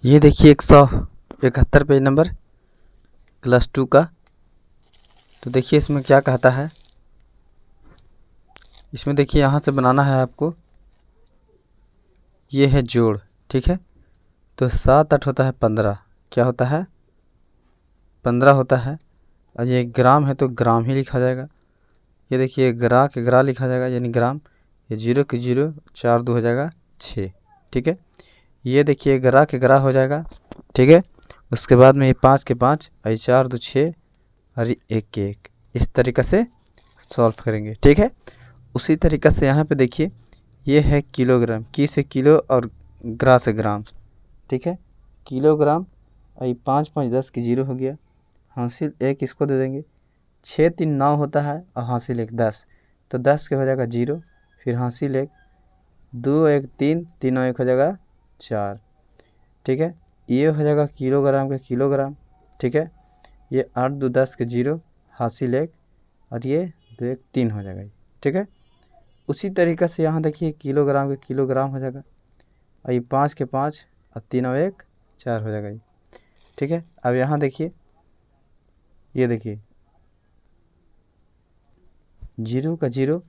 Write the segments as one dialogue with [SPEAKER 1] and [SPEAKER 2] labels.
[SPEAKER 1] ये देखिए 171 page number class 2 का। तो देखिए इसमें क्या कहता है। इसमें देखिए यहाँ से बनाना है आपको। ये है जोड़, ठीक है। तो 7 8 होता है 15, क्या होता है 15 होता है। और ये ग्राम है तो ग्राम ही लिखा जाएगा। ये देखिए ग्रा के ग्रा लिखा जाएगा यानी ग्राम। ये 0 के 0, 4 2 हो जाएगा 6, ठीक है। ये देखिए ग्रा के ग्रा हो जाएगा, ठीक है। उसके बाद में ये 5 के 5 और 4 2 6 और 1 के 1, इस तरीक़े से सॉल्व करेंगे, ठीक है। उसी तरीक़े से यहाँ पे देखिए ये है किलोग्राम, की से किलो और ग्रा से ग्राम, ठीक है। किलोग्राम और 5 5 10 की 0 हो गया। हासिल 1 इसको दे देंगे। 6 3 9 होता है और हासिल 1 10, तो 10 के हो जाएगा 0। फिर हासिल 1 2 1 3 3 1 हो जाएगा 4, ठीक है। ये हो जाएगा किलोग्राम के किलोग्राम, ठीक है। ये 8 2 10 के 0, हासिल 1 और ये 2 1 3 हो जाएगा, ठीक है। उसी तरीक़े से यहाँ देखिए किलोग्राम के किलोग्राम हो जाएगा। और ये 5 के 5 और 3 और 1 4 हो जाएगा, ठीक है। अब यहाँ देखिए, ये देखिए 0 का 0,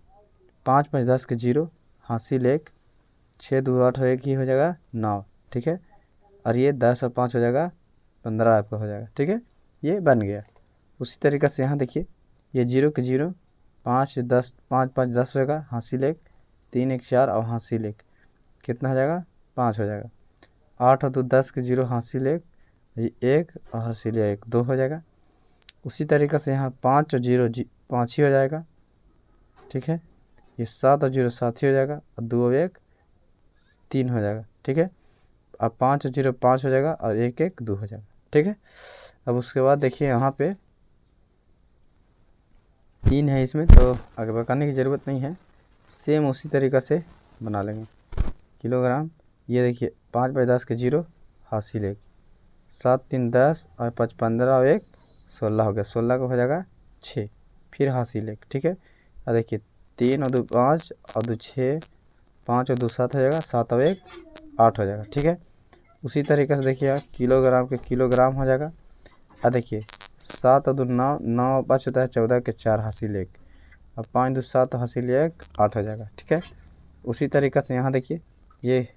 [SPEAKER 1] 5 5 10 के 0, हासिल 1 6 2 8 हो 1 ही हो जाएगा 9, ठीक है। और ये 10 और 5 हो जाएगा 15 आपका हो जाएगा, ठीक है। ये बन गया। उसी तरीक़े से यहाँ देखिए ये 0 के 0, 5 10 5 5 10 होगा, हासिल 1 3 1 4 और हासिल 1 कितना हो जाएगा 5 हो जाएगा। 8 और 2 10 के 0, हासिल 1 1 और हासिल 1 2 हो जाएगा। उसी तरीक़े से यहाँ 5 और 0 5 ही हो जाएगा, ठीक है। ये 7 और 0 7 ही हो जाएगा और 2 और 1 3 हो जाएगा, ठीक है। अब 5 और 0 5 हो जाएगा और 1 1 2 हो जाएगा, ठीक है। अब उसके बाद देखिए यहाँ पे 3 है इसमें, तो आगे बताने की ज़रूरत नहीं है, सेम उसी तरीक़े से बना लेंगे। किलोग्राम, ये देखिए 5 बाई 10 के 0, हासिल 1 7 3 10 और 5 15 और 1 16 हो गया। 16 का हो जाएगा 6, फिर हासिल 1, ठीक है। और देखिए 3 और 2 5 और 2 6, 5 और 2 7 हो जाएगा, 7 और 1 8 हो जाएगा, ठीक है। उसी तरीक़े से देखिए किलोग्राम के किलोग्राम हो जाएगा। और देखिए 7 और 2 9, 9 और 5 होता है 14 के 4, हासिल 1 और 5 2 7 हासिल 1 8 हो जाएगा, ठीक है। उसी तरीक़े से यहाँ देखिए ये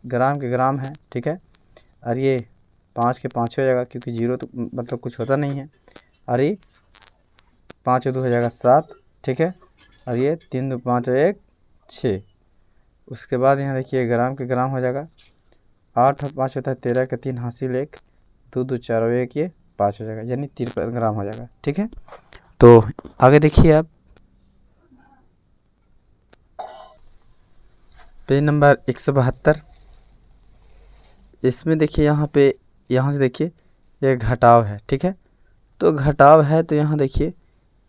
[SPEAKER 1] ग्राम के ग्राम है, ठीक है। और ये 5 के 5 हो जाएगा क्योंकि 0 तो मतलब कुछ होता नहीं है। और ये 5 और 2 हो जाएगा 7, ठीक है। और ये 3 2 5 और 1 6। उसके बाद यहाँ देखिए ग्राम के ग्राम हो जाएगा। 8 और 5 होता है 13 के 3, हासिल 1 2 2 4 और 1 ये 5 हो जाएगा, यानी 53 ग्राम हो जाएगा, ठीक है। तो आगे देखिए आप पेज नंबर 172। इसमें देखिए यहाँ पे यहाँ से देखिए ये घटाव है, ठीक है। तो घटाव है तो यहाँ देखिए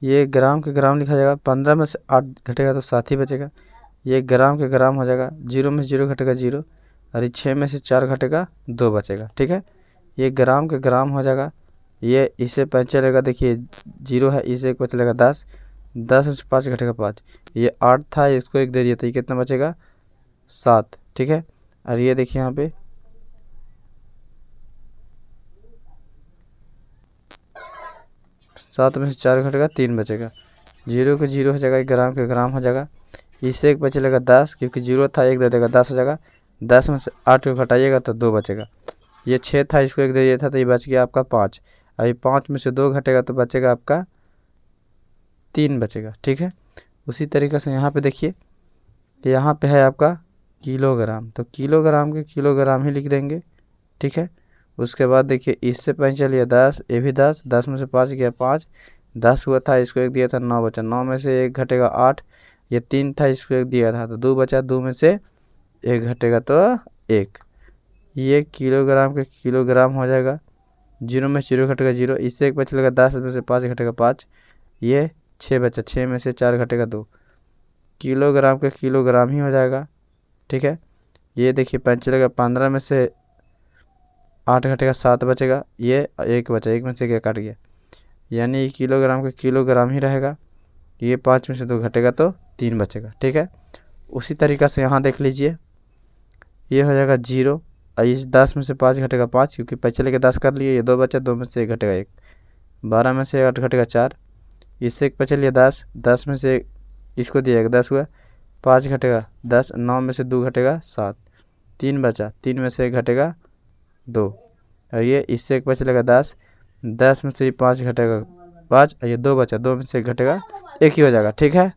[SPEAKER 1] ये ग्राम के ग्राम लिखा जाएगा। 15 में से 8 घटेगा तो 7 ही बचेगा। ये ग्राम के ग्राम हो जाएगा। 0 में से 0 घटेगा 0 और ये 6 में से 4 घटेगा 2 बचेगा, ठीक है। ये ग्राम के ग्राम हो जाएगा। ये इसे 5 चलेगा, देखिए 0 है, इसे 1 पर चलेगा 10, 10 में से 5 घटेगा 5। ये 8 था, इसको 1 दे दिया तो ये कितना बचेगा 7, ठीक है। और ये देखिए यहाँ पे 7 में से 4 घटेगा 3 बचेगा। 0 के 0 हो जाएगा, ग्राम के ग्राम हो जाएगा। इससे 1 बच चलेगा 10 क्योंकि 0 था, 1 दे देगा 10 हो जाएगा। 10 में से 8 को घटाइएगा तो 2 बचेगा। ये 6 था, इसको 1 दे दिया था तो ये बच गया आपका 5। अभी 5 में से 2 घटेगा तो बचेगा आपका 3 बचेगा, ठीक है। उसी तरीक़े से यहाँ पे देखिए यहाँ पे है आपका किलोग्राम, तो किलोग्राम के किलोग्राम ही लिख देंगे, ठीक है। उसके बाद देखिए इससे 5 चलिए 10, ये भी 10, 10 में से 5 गया 5, 10 हुआ था, इसको 1 दिया था 9 बचा। 9 में से 1 घटेगा 8, ये 3 था, इसको 1 दिया था तो 2 बचा। 2 में से 1 घटेगा तो 1। ये किलोग्राम के किलोग्राम हो जाएगा। 0 में 0 घटेगा 0, इससे 1 बचेगा 10 में से 5 घटेगा 5, ये 6 बचा। 6 में से 4 घटेगा 2, किलोग्राम के किलोग्राम ही हो जाएगा, ठीक है। ये देखिए 5 चलेगा, 15 में से 8 घटेगा 7 बचेगा, ये 1 बचा, 1 में से क्या कट गया, यानी किलोग्राम के किलोग्राम ही रहेगा। ये 5 में से 2 घटेगा तो 3 बचेगा, ठीक है। उसी तरीक़ा से यहाँ देख लीजिए ये हो जाएगा 0, इस 10 में से 5 घटेगा 5, क्योंकि पिछले के 10 कर लिए, ये 2 बचा, 2 में से 1 घटेगा 1, 12 में से 8 घटेगा 4, इससे एक बचा लिया 10, 10 में से इसको दिया 10 हुआ, 5 घटेगा 10, 9 में से 2 घटेगा 7, 3 बचा, 3 में से 1 घटेगा 2, और ये इससे एक बचेगा 10, 10 में से 5 घटेगा 5, और ये 2 बचा, 2 में से 1 घटेगा 1 ही हो जाएगा। ठीक है,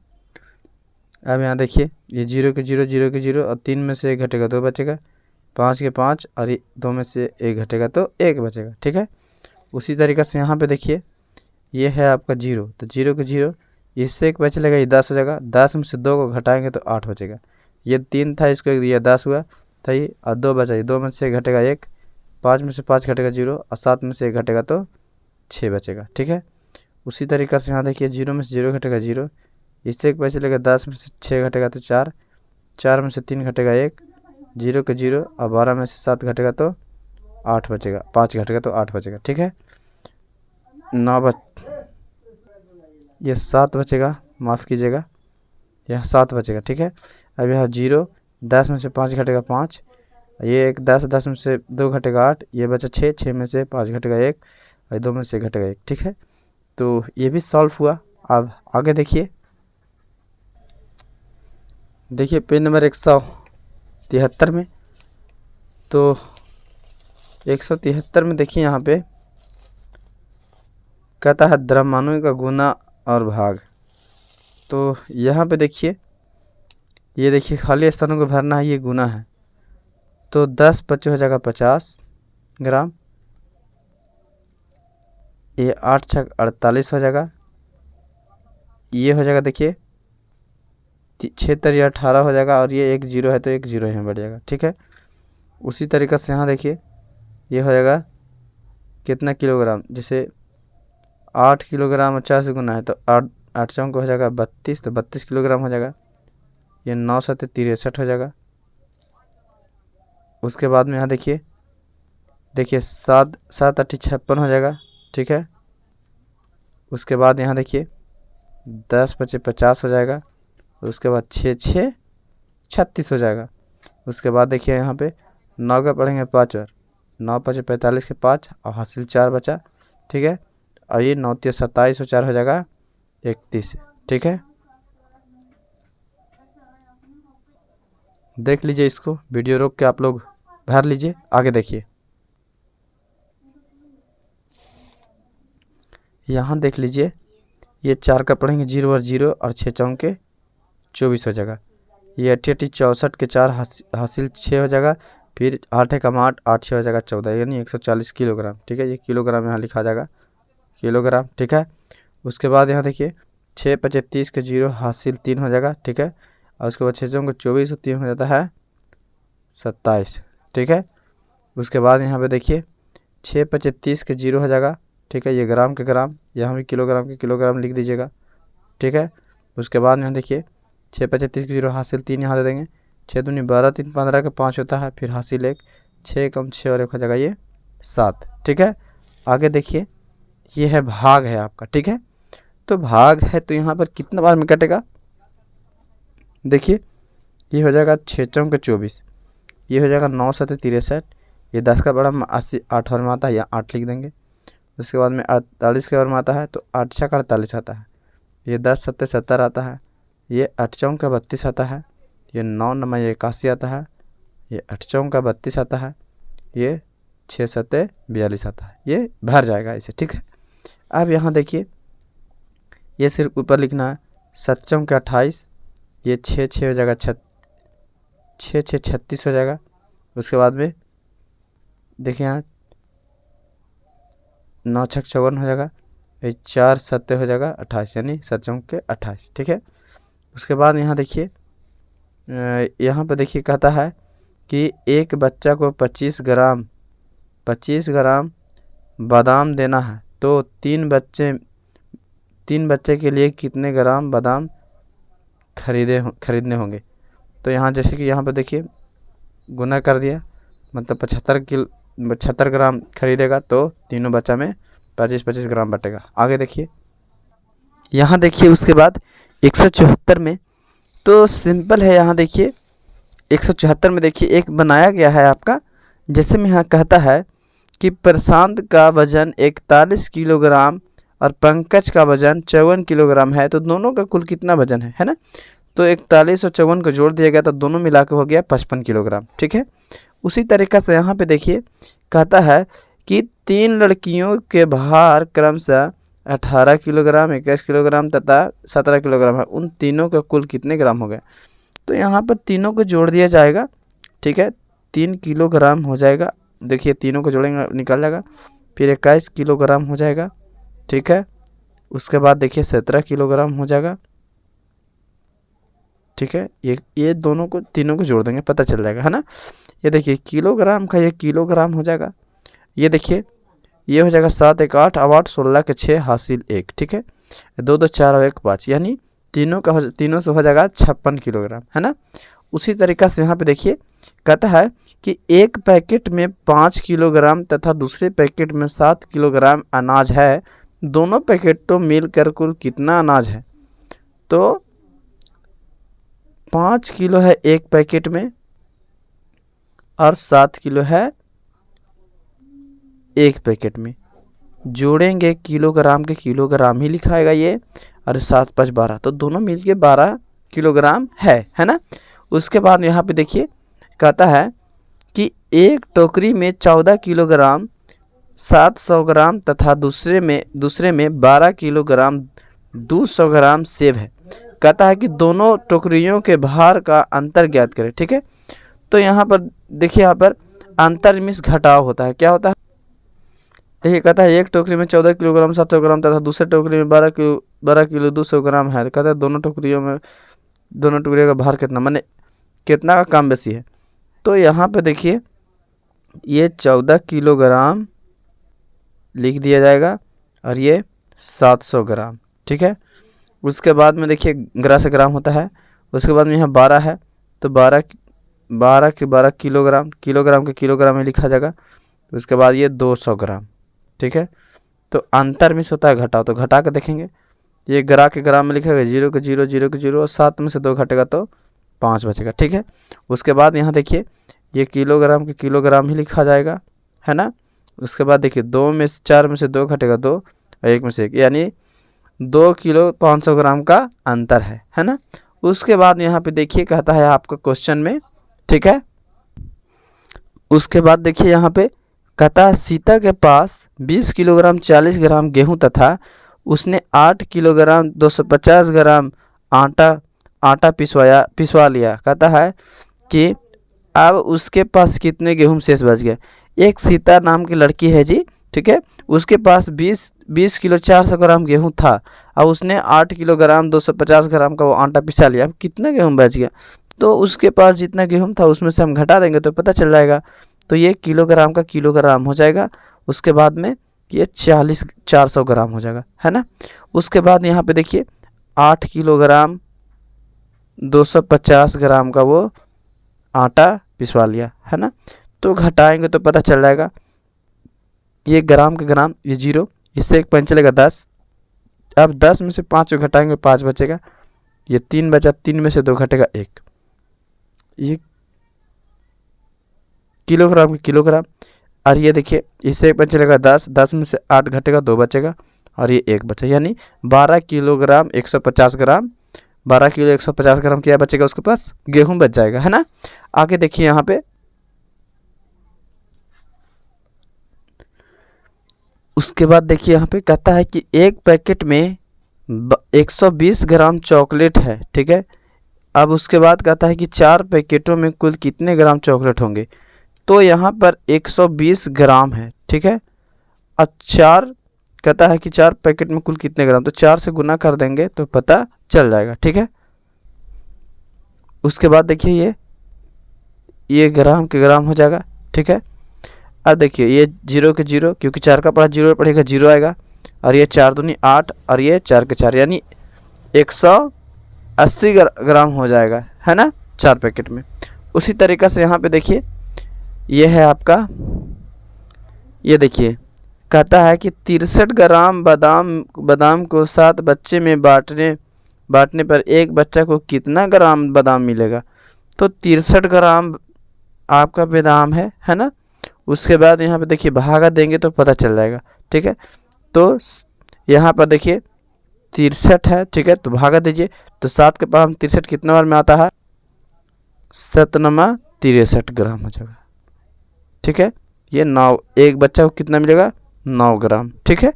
[SPEAKER 1] अब यहाँ देखिए ये 0 के 0, 0 के 0, और 3 में से 1 घटेगा 2 बचेगा, 5 के 5, और ये 2 में से 1 घटेगा तो 1 बचेगा। ठीक है, उसी तरीके से यहाँ पे देखिए ये है आपका 0, तो 0 के 0, इससे एक बचेगा, ये 10 हो जाएगा, 10 में से 2 को घटाएंगे तो 8 बचेगा, ये 3 था, इसको एक दिया 10 हुआ था ये, और 2 बचा, ये 2 में से 1 घटेगा 1, 5 में से 5 घटेगा 0, और 7 में से 1 घटेगा तो 6 बचेगा। ठीक है, उसी तरीके से यहाँ देखिए 0 में से 0 घटेगा 0, इससे एक बचेगा 10 में से 6 घटेगा तो 4, 4 में से 3 घटेगा 1, 0 के 0, और 12 में से 7 घटेगा तो 8 बचेगा, 5 घटेगा तो 8 बचेगा। ठीक है, 9 ये 7 बचेगा, माफ़ कीजिएगा, यह 7 बचेगा। ठीक है, अब यहाँ 0, 10 में से 5 घटेगा 5, ये एक 10, 10 में से 2 घटेगा 8, ये बचा 6, 6 में से 5 घटेगा 1, और 2 में से घटेगा 1। ठीक है, तो ये भी सॉल्व हुआ। अब आगे देखिए पेज नंबर 173 में, तो 173 में देखिए यहाँ पे कहता है द्रव्यमानों का गुना और भाग। तो यहाँ पे देखिए, ये देखिए खाली स्थानों को भरना है, ये गुना है, तो 10 25 हो जाएगा 50 ग्राम, ये 8 6 48 हो जाएगा, ये हो जाएगा देखिए 6 3 18 हो जाएगा, और ये 1 0 है तो 1 0 यहाँ बढ़ जाएगा। ठीक है, उसी तरीक़े से यहाँ देखिए ये हो जाएगा कितना किलोग्राम, जैसे 8 किलोग्राम 50 से गुना है तो 8 8 चौक हो जाएगा 32, तो 32 किलोग्राम हो जाएगा, ये 9 7 63 हो जाएगा। उसके बाद में यहाँ देखिए 7 7 8 56 हो जाएगा। ठीक है, उसके बाद यहाँ देखिए 10 5 50 हो जाएगा, उसके बाद 6 6 36 हो जाएगा। उसके बाद देखिए यहाँ पे 9 का पढ़ेंगे 5 बार, 9 5 45 के 5, और हासिल 4 बचा। ठीक है, और ये 9 3 27 और 4 हो जाएगा 31। ठीक है, देख लीजिए, इसको वीडियो रोक के आप लोग भर लीजिए। आगे देखिए, यहाँ देख लीजिए, ये 4 का पढ़ेंगे 0 और 0, और 6 चौक के 24 हो जाएगा, ये 88 64 के 4 हासिल 6 हो जाएगा, फिर 8 1 8 8 6 हो जाएगा 14, यानी 140 किलोग्राम। ठीक है, ये किलोग्राम यहाँ लिखा जाएगा किलोग्राम। ठीक है, उसके बाद यहाँ देखिए 6 5 30 के 0 हासिल 3 हो जाएगा। ठीक है, और उसके बाद 6 चौक 24 और 3 हो जाता है 27। ठीक है, उसके बाद यहाँ पे देखिए 6 5 30 के 0 हो जाएगा। ठीक है, ये ग्राम के ग्राम, यहाँ भी किलोग्राम के किलोग्राम लिख दीजिएगा। ठीक है, उसके बाद यहाँ देखिए 6 5 30 के 0 हासिल 3 यहाँ दे देंगे, 6 दूनी 12 3 15 के 5 होता है, फिर हासिल 1, 6 कम 6 और 1 हो जाएगा ये 7। ठीक है, आगे देखिए ये है भाग है आपका। ठीक है, तो भाग है तो यहाँ पर कितना बार में कटेगा, देखिए ये हो जाएगा 6 चौक 24, ये हो जाएगा 9 7 63, ये 10 का बड़ा 80 8 बार में आता है, या 8 लिख देंगे। उसके बाद में 48 के बार में आता है तो 8 6 48 आता है, ये 10 7 70 आता है, ये 8 चौक 32 आता है, ये 9 9 81 आता है, ये 8 चौक 32 आता है, ये 6 7 42 आता है, ये भर जाएगा इसे। ठीक है, अब यहाँ देखिए ये सिर्फ ऊपर लिखना है, 7 चौक 28, ये 6 6 हो जाएगा 6 6 36 हो जाएगा। उसके बाद में देखिए यहाँ 9 6 54 हो जाएगा, ये 4 7 हो जाएगा 28, यानी 7 चौक के 28। ठीक है, उसके बाद यहाँ देखिए यहाँ पर देखिए कहता है कि एक बच्चा को 25 ग्राम बादाम देना है, तो 3 बच्चे के लिए कितने ग्राम बादाम खरीदने होंगे। तो यहाँ जैसे कि यहाँ पर देखिए गुना कर दिया, मतलब 75 ग्राम खरीदेगा तो तीनों बच्चा में 25 ग्राम बटेगा। आगे देखिए, यहाँ देखिए उसके बाद 174 में तो सिंपल है। यहाँ देखिए 174 में देखिए एक बनाया गया है आपका जैसे में यहाँ कहता है कि प्रशांत का वजन 41 किलोग्राम और पंकज का वजन 54 किलोग्राम है, तो दोनों का कुल कितना वजन है ना। तो 41 और 54 को जोड़ दिया गया तो दोनों मिला के हो गया 55 किलोग्राम। ठीक है, उसी तरीक़े से यहाँ पे देखिए कहता है कि 3 लड़कियों के भार क्रमशः 18 किलोग्राम, 21 किलोग्राम तथा 17 किलोग्राम है, उन तीनों का कुल कितने ग्राम हो गए। तो यहाँ पर तीनों को जोड़ दिया जाएगा। ठीक है, 3 किलोग्राम हो जाएगा, देखिए तीनों को जोड़ेंगे निकल जाएगा, फिर 21 किलोग्राम हो जाएगा। ठीक है, उसके बाद देखिए 17 किलोग्राम हो जाएगा। ठीक है, ये दोनों को तीनों को जोड़ देंगे पता चल जाएगा, है ना। ये देखिए किलोग्राम का ये किलोग्राम हो जाएगा। ये देखिए ये हो जाएगा 7 1 8 अब 8 16 के 6 हासिल 1। ठीक है, 2 2 4 और 1 5, यानी तीनों से हो जाएगा 56 किलोग्राम, है ना। उसी तरीक़ा से यहाँ पे देखिए कहता है कि एक पैकेट में 5 किलोग्राम तथा दूसरे पैकेट में 7 किलोग्राम अनाज है, दोनों पैकेटों मिलकर कुल कितना अनाज है। तो 5 किलो है एक पैकेट में और 7 किलो है एक पैकेट में, जोड़ेंगे किलोग्राम के किलोग्राम ही लिखाएगा ये, और 7 5 12, तो दोनों मिलके 12 किलोग्राम है ना। उसके बाद यहाँ पे देखिए कहता है कि एक टोकरी में 14 किलोग्राम 700 ग्राम तथा दूसरे में 12 किलोग्राम 200 ग्राम सेब है। कहता है कि दोनों टोकरियों के भार का अंतर ज्ञात करें। ठीक है, तो यहाँ पर देखिए यहाँ पर अंतर मीन्स घटाव होता है, क्या होता है देखिए कहता है एक टोकरी में 14 किलोग्राम 700 ग्राम तथा दूसरे टोकरी में 12 किलो 200 ग्राम है। तो कहता है दोनों टोकरियों का भार कितना, माने कितना का कम बेसी है। तो यहाँ पे देखिए ये 14 किलोग्राम लिख दिया जाएगा और ये 700 ग्राम। ठीक है, उसके बाद में देखिए ग्रा से ग्राम होता है। उसके बाद में यहाँ 12 है, तो 12 किलोग्राम के किलोग्राम में लिखा जाएगा। उसके बाद ये 200 ग्राम। ठीक है, तो अंतर मिस होता है घटाव, तो घटा के देखेंगे ये ग्रा के ग्राम में लिखेगा 0 के 0 0 के 0 और 7 में से 2 घटेगा तो 5 बचेगा। ठीक है, उसके बाद यहाँ देखिए ये किलोग्राम के किलोग्राम ही लिखा जाएगा, है ना। उसके बाद देखिए 4 में से 2 घटेगा 2 और 1 में से 1, यानी 2 किलो 500 ग्राम का अंतर है ना। उसके बाद यहाँ पे देखिए कहता है आपका क्वेश्चन में, ठीक है, उसके बाद देखिए यहाँ पे कहता है सीता के पास 20 किलोग्राम 40 ग्राम गेहूं तथा उसने 8 किलोग्राम 250 ग्राम आटा पिसवा लिया। कहता है कि अब उसके पास कितने गेहूं शेष बच गए। एक सीता नाम की लड़की है जी, ठीक है, उसके पास 20 किलो 400 ग्राम गेहूं था और उसने 8 किलोग्राम 250 ग्राम का वो आटा पिसा लिया। अब कितना गेहूं बच गया, तो उसके पास जितना गेहूं था उसमें से हम घटा देंगे तो पता चल जाएगा। तो ये किलोग्राम का किलोग्राम हो जाएगा। उसके बाद में ये 400 ग्राम हो जाएगा, है ना। उसके बाद यहाँ पे देखिए 8 किलोग्राम 250 ग्राम का वो आटा पिसवा लिया, है ना। तो घटाएंगे तो पता चल जाएगा, ये ग्राम के ग्राम, ये 0, इससे 1 पंच चलेगा 10। अब 10 में से 5 को घटाएंगे 5 बचेगा, ये 3 बचा, 3 में से 2 घटेगा 1, ये किलोग्राम के किलोग्राम। और ये देखिए इससे 1 पंच चलेगा 10, 10 में से 8 घटेगा 2 बचेगा और ये 1 बचा, यानी 12 किलोग्राम 150 ग्राम 12 किलो 150 ग्राम क्या बचेगा, उसके पास गेहूं बच जाएगा, है ना। आगे देखिए यहाँ पे उसके बाद देखिए यहाँ पे कहता है कि एक पैकेट में 120 ग्राम चॉकलेट है, ठीक है। अब उसके बाद कहता है कि 4 पैकेटों में कुल कितने ग्राम चॉकलेट होंगे। तो यहाँ पर 120 ग्राम है, ठीक है, और 4 कहता है कि 4 पैकेट में कुल कितने ग्राम, तो 4 से गुना कर देंगे तो पता चल जाएगा, ठीक है। उसके बाद देखिए ये ग्राम के ग्राम हो जाएगा, ठीक है। अब देखिए ये 0 के 0, क्योंकि 4 का पढ़ा 0 पड़ेगा 0 आएगा, और ये 4 दूनी 8 और ये 4 के 4, यानी 180 ग्राम हो जाएगा, है ना, 4 पैकेट में। उसी तरीक़े से यहाँ पे देखिए ये है आपका, ये देखिए कहता है कि 63 ग्राम बादाम को 7 बच्चे में बांटने पर एक बच्चा को कितना ग्राम बादाम मिलेगा। तो 63 ग्राम आपका बादाम है ना। उसके बाद यहाँ पे देखिए भागा देंगे तो पता चल जाएगा, ठीक है। तो यहाँ पर देखिए 63 है, ठीक है, तो भागा दीजिए। तो 7 के पावर 63 कितना बार में आता है? 7×63 ग्राम हो जाएगा, ठीक है। ये 9, एक बच्चा को कितना मिलेगा? 9 ग्राम, ठीक है।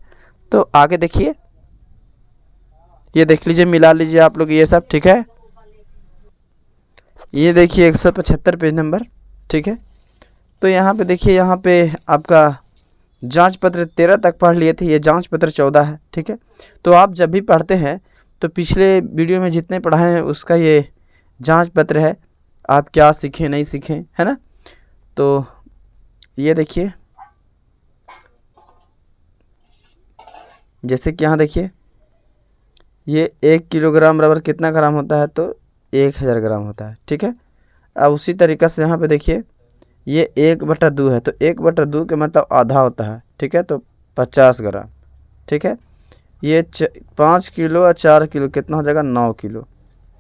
[SPEAKER 1] तो आगे देखिए, ये देख लीजिए, मिला लीजिए आप लोग ये सब, ठीक है। ये देखिए 175 पेज नंबर, ठीक है। तो यहाँ पे देखिए, यहाँ पे आपका जांच पत्र 13 तक पढ़ लिए थे, ये जांच पत्र 14 है, ठीक है। तो आप जब भी पढ़ते हैं तो पिछले वीडियो में जितने पढ़ाए हैं उसका ये जांच पत्र है, आप क्या सीखें नहीं सीखें, है ना। तो ये देखिए, जैसे कि यहाँ देखिए, ये 1 किलोग्राम रबर कितना ग्राम होता है? तो 1000 ग्राम होता है, ठीक है। अब उसी तरीक़े से यहाँ पे देखिए, ये 1/2 है, तो 1/2 के मतलब आधा होता है, ठीक है, तो 50 ग्राम, ठीक है। ये 5 किलो और 4 किलो कितना हो जाएगा? 9 किलो,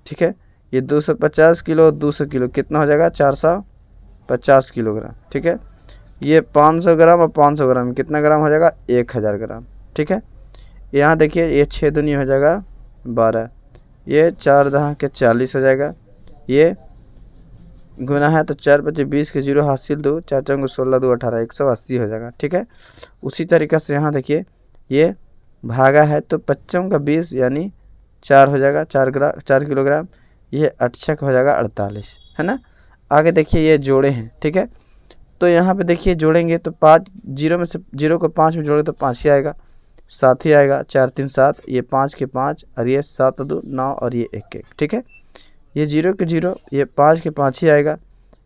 [SPEAKER 1] ठीक है। ये 250 किलो 200 किलो कितना हो जाएगा? 450 किलोग्राम, ठीक है। ये 500 ग्राम और 500 ग्राम कितना ग्राम हो जाएगा? 1000 ग्राम, ठीक है। यहाँ देखिए, ये 6 दूनी हो जाएगा 12, ये 4 दहा के 40 हो जाएगा, ये गुना है तो 4×5 के 0 हासिल 2, 4×4 16 2 18, 180 हो जाएगा, ठीक है। उसी तरीक़े से यहाँ देखिए, ये भागा है तो 5×20 यानी 4 हो जाएगा, 4 किलोग्राम। ये 8×6 हो जाएगा 48, है ना। आगे देखिए, ये जोड़े हैं, ठीक है। तो यहाँ पे देखिए जोड़ेंगे तो 5 0 में से 0 को 5 में जोड़े तो 5 ही आएगा, 7 ही आएगा, 4 3 7, ये 5 के 5 और ये 7 2 9 और ये 1 1, ठीक है। ये 0 के 0, ये 5 के 5 ही आएगा,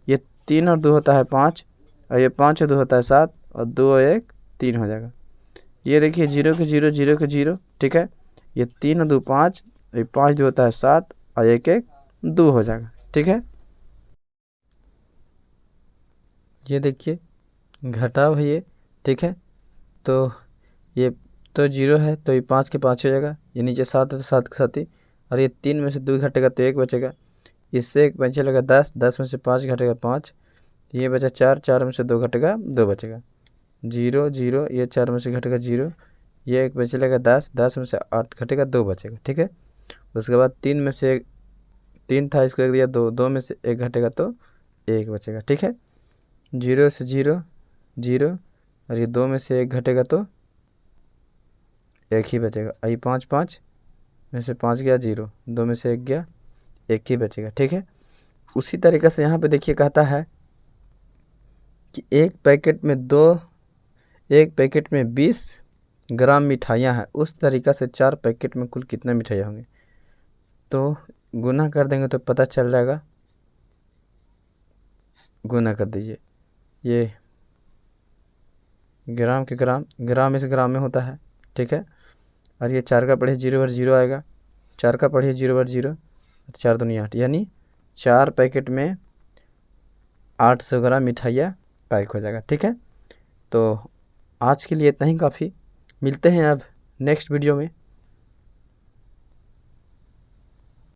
[SPEAKER 1] ये 3 और 2 होता है 5, और ये 5 और 2 होता है 7, और 2 और 1 3 हो जाएगा। ये देखिए 0 के 0 0 के 0, ठीक है। ये 3 और 2 5, ये 5 2 होता है 7, और 1 1 2 हो जाएगा, ठीक है। ये देखिए घटाव है ये, ठीक है। तो ये तो 0 है तो ये 5 के 5 हो जाएगा, ये नीचे 7 है तो 7 के 7 ही, और ये 3 में से 2 घटेगा तो 1 बचेगा, इससे 1 बचेगा 10, 10 में से 5 घटेगा 5, ये बचा 4, 4 में से 2 घटेगा 2 बचेगा, 0 0, ये 4 में से घटेगा 0, ये 1 बचेगा 10, 10 में से 8 घटेगा 2 बचेगा, ठीक है। उसके बाद 3 में से 3 था, इसको 1 दिया 2, 2 में से 1 घटेगा तो 1 बचेगा, ठीक है। 0 से 0 0, और ये 2 में से 1 घटेगा तो 1 ही बचेगा, आई 5 5 में से 5 गया 0, 2 में से 1 गया 1 ही बचेगा, ठीक है। उसी तरीक़े से यहाँ पे देखिए कहता है कि एक पैकेट में 20 ग्राम मिठाइयाँ हैं, उस तरीक़ा से 4 पैकेट में कुल कितना मिठाइयाँ होंगी? तो गुना कर देंगे तो पता चल जाएगा, गुना कर दीजिए। ये ग्राम के ग्राम इस ग्राम में होता है, ठीक है। और ये 4 का पढ़िए 0 पर 0 आएगा, 4 का पढ़िए 0 पर 0, 4 दूनी 8, यानी 4 पैकेट में 800 ग्राम मिठाइयाँ पैक हो जाएगा, ठीक है। तो आज के लिए इतना ही काफ़ी, मिलते हैं अब नेक्स्ट वीडियो में।